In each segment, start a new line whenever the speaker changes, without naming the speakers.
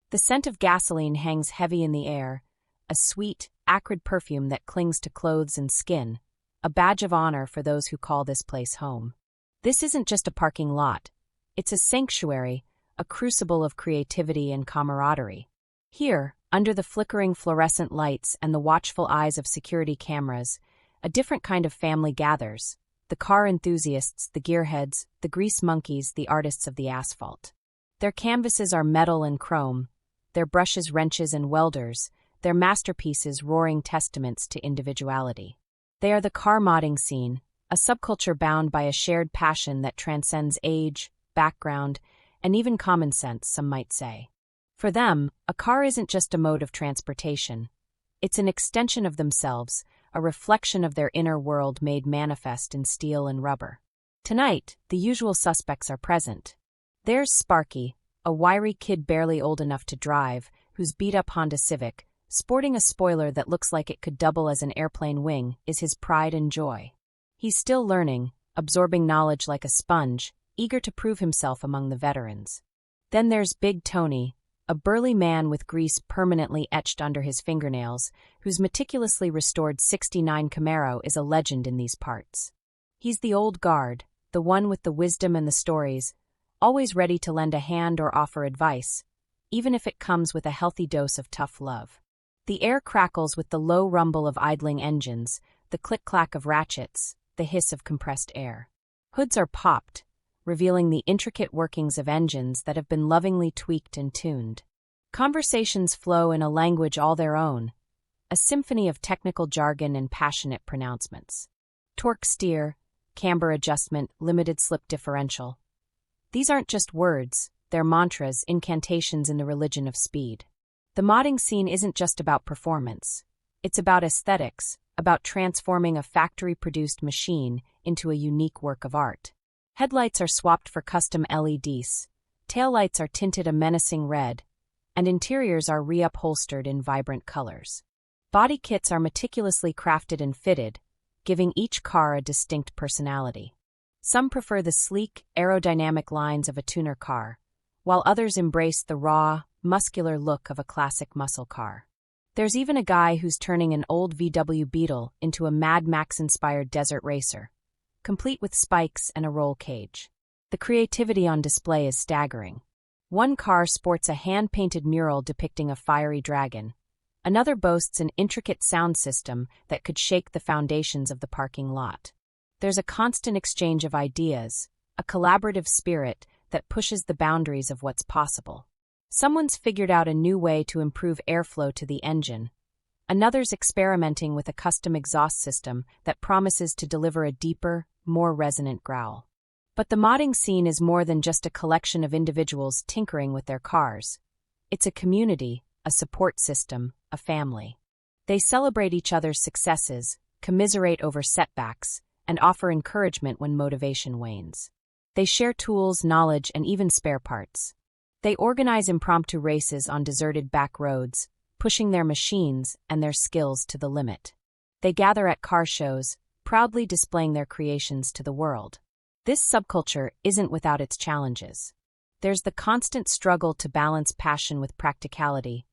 The scent of gasoline hangs heavy in the air, a sweet, acrid perfume that clings to clothes and skin, a badge of honor for those who call this place home. This isn't just a parking lot. It's a sanctuary, a crucible of creativity and camaraderie. Here, under the flickering fluorescent lights and the watchful eyes of security cameras, a different kind of family gathers: the car enthusiasts, the gearheads, the grease monkeys, the artists of the asphalt. Their canvases are metal and chrome, their brushes wrenches and welders, their masterpieces roaring testaments to individuality. They are the car modding scene, a subculture bound by a shared passion that transcends age, background, and even common sense, some might say. For them, a car isn't just a mode of transportation. It's an extension of themselves, a reflection of their inner world made manifest in steel and rubber. Tonight, the usual suspects are present. There's Sparky, a wiry kid barely old enough to drive, whose beat-up Honda Civic, sporting a spoiler that looks like it could double as an airplane wing, is his pride and joy. He's still learning, absorbing knowledge like a sponge, eager to prove himself among the veterans. Then there's Big Tony, a burly man with grease permanently etched under his fingernails, whose meticulously restored '69 Camaro is a legend in these parts. He's the old guard, the one with the wisdom and the stories, always ready to lend a hand or offer advice, even if it comes with a healthy dose of tough love. The air crackles with the low rumble of idling engines, the click-clack of ratchets, the hiss of compressed air. Hoods are popped, revealing the intricate workings of engines that have been lovingly tweaked and tuned. Conversations flow in a language all their own, a symphony of technical jargon and passionate pronouncements. Torque steer, camber adjustment, limited slip differential. These aren't just words, they're mantras, incantations in the religion of speed. The modding scene isn't just about performance. It's about aesthetics, about transforming a factory-produced machine into a unique work of art. Headlights are swapped for custom LEDs, taillights are tinted a menacing red, and interiors are reupholstered in vibrant colors. Body kits are meticulously crafted and fitted, giving each car a distinct personality. Some prefer the sleek, aerodynamic lines of a tuner car, while others embrace the raw, muscular look of a classic muscle car. There's even a guy who's turning an old VW Beetle into a Mad Max-inspired desert racer, complete with spikes and a roll cage. The creativity on display is staggering. One car sports a hand-painted mural depicting a fiery dragon. Another boasts an intricate sound system that could shake the foundations of the parking lot. There's a constant exchange of ideas, a collaborative spirit that pushes the boundaries of what's possible. Someone's figured out a new way to improve airflow to the engine. Another's experimenting with a custom exhaust system that promises to deliver a deeper, more resonant growl. But the modding scene is more than just a collection of individuals tinkering with their cars. It's a community, a support system, a family. They celebrate each other's successes, commiserate over setbacks, and offer encouragement when motivation wanes. They share tools, knowledge, and even spare parts. They organize impromptu races on deserted back roads, pushing their machines and their skills to the limit. They gather at car shows, proudly displaying their creations to the world. This subculture isn't without its challenges. There's the constant struggle to balance passion with practicality,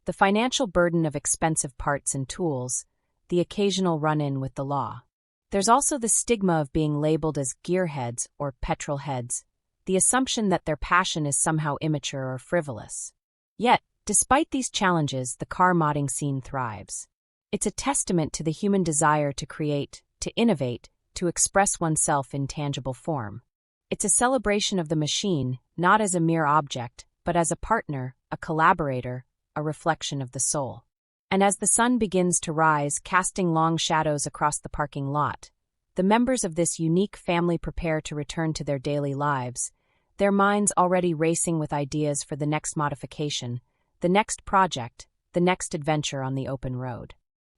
the financial burden of expensive parts and tools, the occasional run-in with the law. There's also the stigma of being labeled as gearheads or petrol heads, the assumption that their passion is somehow immature or frivolous. Yet, despite these challenges, the car modding scene thrives. It's a testament to the human desire to create, to innovate, to express oneself in tangible form. It's a celebration of the machine, not as a mere object, but as a partner, a collaborator, a reflection of the soul. And as the sun begins to rise, casting long shadows across the parking lot, the members of this unique family prepare to return to their daily lives, their minds already racing with ideas for the next modification, the next project, the next adventure on the open road.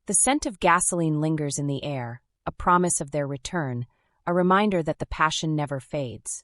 The scent of gasoline lingers in the air, a promise of their return, a reminder that the passion never fades.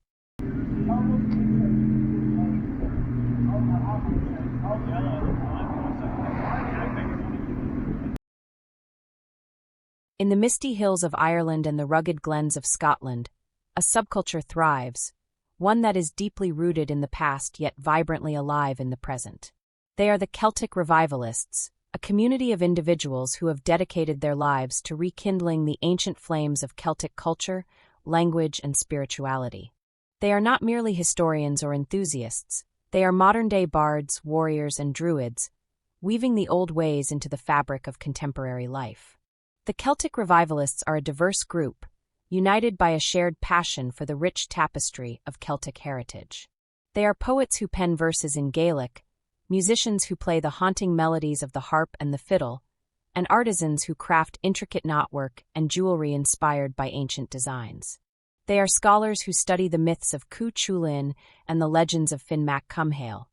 In the misty hills of Ireland and the rugged glens of Scotland, a subculture thrives, one that is deeply rooted in the past yet vibrantly alive in the present. They are the Celtic Revivalists, a community of individuals who have dedicated their lives to rekindling the ancient flames of Celtic culture, language, and spirituality. They are not merely historians or enthusiasts, they are modern-day bards, warriors, and druids, weaving the old ways into the fabric of contemporary life. The Celtic Revivalists are a diverse group, united by a shared passion for the rich tapestry of Celtic heritage. They are poets who pen verses in Gaelic, musicians who play the haunting melodies of the harp and the fiddle, and artisans who craft intricate knotwork and jewelry inspired by ancient designs. They are scholars who study the myths of Cú Chulainn and the legends of Finn Mac Cumhaill,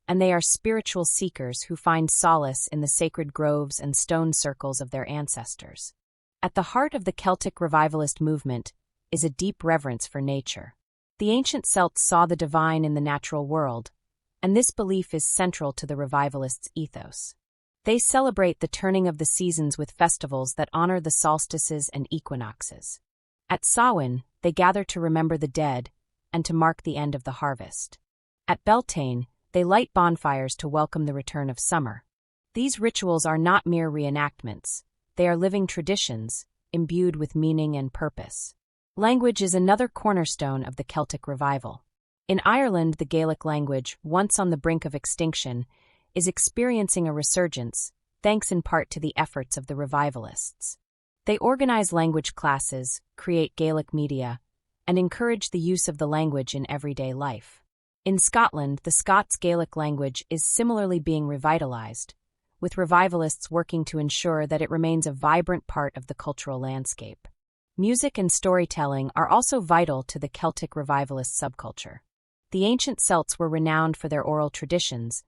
and they are spiritual seekers who find solace in the sacred groves and stone circles of their ancestors. At the heart of the Celtic Revivalist movement is a deep reverence for nature. The ancient Celts saw the divine in the natural world, and this belief is central to the Revivalists' ethos. They celebrate the turning of the seasons with festivals that honor the solstices and equinoxes. At Samhain, they gather to remember the dead and to mark the end of the harvest. At Beltane, they light bonfires to welcome the return of summer. These rituals are not mere reenactments, they are living traditions, imbued with meaning and purpose. Language is another cornerstone of the Celtic revival. In Ireland, the Gaelic language, once on the brink of extinction, is experiencing a resurgence, thanks in part to the efforts of the Revivalists. They organize language classes, create Gaelic media, and encourage the use of the language in everyday life. In Scotland, the Scots Gaelic language is similarly being revitalized, with revivalists working to ensure that it remains a vibrant part of the cultural landscape. Music and storytelling are also vital to the Celtic revivalist subculture. The ancient Celts were renowned for their oral traditions,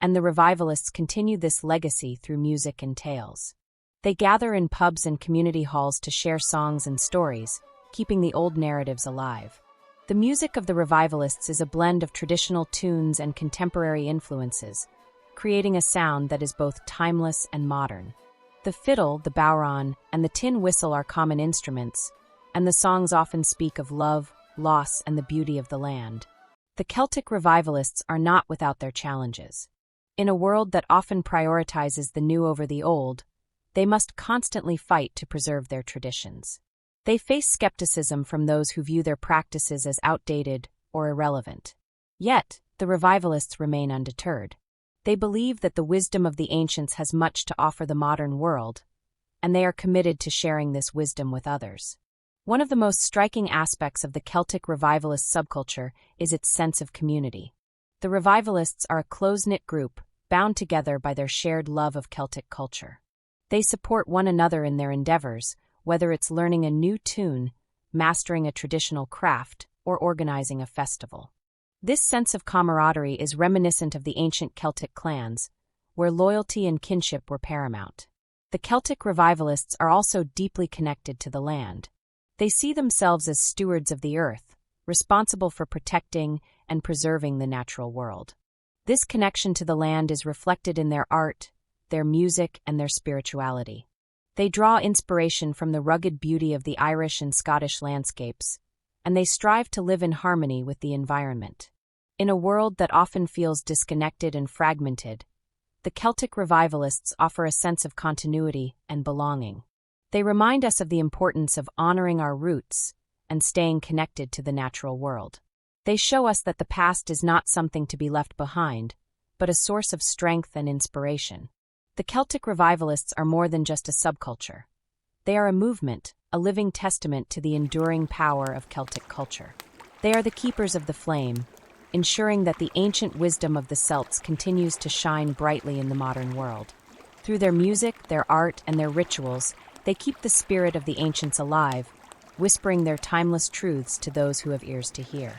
and the revivalists continue this legacy through music and tales. They gather in pubs and community halls to share songs and stories, keeping the old narratives alive. The music of the revivalists is a blend of traditional tunes and contemporary influences, creating a sound that is both timeless and modern. The fiddle, the bodhrán, and the tin whistle are common instruments, and the songs often speak of love, loss, and the beauty of the land. The Celtic revivalists are not without their challenges. In a world that often prioritizes the new over the old, they must constantly fight to preserve their traditions. They face skepticism from those who view their practices as outdated or irrelevant. Yet, the revivalists remain undeterred. They believe that the wisdom of the ancients has much to offer the modern world, and they are committed to sharing this wisdom with others. One of the most striking aspects of the Celtic revivalist subculture is its sense of community. The revivalists are a close-knit group, bound together by their shared love of Celtic culture. They support one another in their endeavors, whether it's learning a new tune, mastering a traditional craft, or organizing a festival. This sense of camaraderie is reminiscent of the ancient Celtic clans, where loyalty and kinship were paramount. The Celtic revivalists are also deeply connected to the land. They see themselves as stewards of the earth, responsible for protecting and preserving the natural world. This connection to the land is reflected in their art, their music, and their spirituality. They draw inspiration from the rugged beauty of the Irish and Scottish landscapes, and they strive to live in harmony with the environment. In a world that often feels disconnected and fragmented, the Celtic revivalists offer a sense of continuity and belonging. They remind us of the importance of honoring our roots and staying connected to the natural world. They show us that the past is not something to be left behind, but a source of strength and inspiration. The Celtic revivalists are more than just a subculture. They are a movement, a living testament to the enduring power of Celtic culture. They are the keepers of the flame, ensuring that the ancient wisdom of the Celts continues to shine brightly in the modern world. Through their music, their art, and their rituals, they keep the spirit of the ancients alive, whispering their timeless truths to those who have ears to hear.